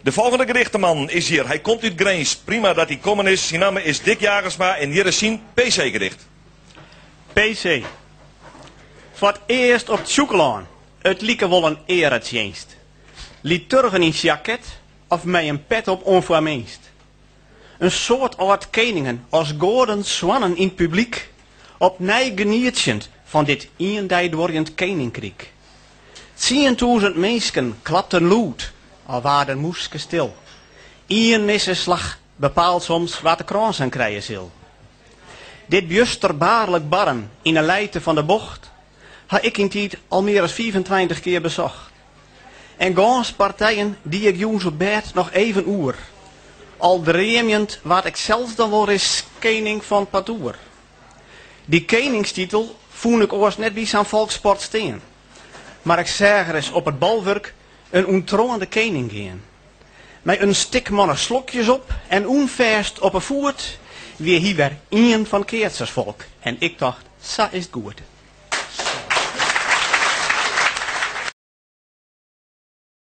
De volgende gerichtenman is hier. Hij komt uit Greens. Prima dat hij komen is. Zijn naam is Dick Jagersma en hier is zijn PC-gericht. PC. Voor het eerst op het zoekelaan. Het lieke wel een eretjenst. Liturgen in jacket of met een pet op onvoormeest. Een soort oud koningen als goden zwannen in het publiek. Op nij geniertjend van dit eendijddorjend koninkrijk. 10.000 mensen klapten lood, al waren moeske stil. Ien missenslag bepaalt soms wat de krans aan krijgen zil. Dit bjusterbaarlijk barren in de leite van de bocht, ha ik in tijd al meer dan 25 keer bezocht. En gans partijen die ik jongens op bed nog even oer. Al dreemjend wat ik zelfs dan wel eens koning van Patoer. Die koningstitel voel ik oors net bij zo'n volkssport steen. Maar ik zeg er eens op het balwerk een ontroonde koning gaan. Met een stik mannen slokjes op en onverst op een voet, weer hier weer een van Keertsersvolk. En ik dacht, zo is het goed.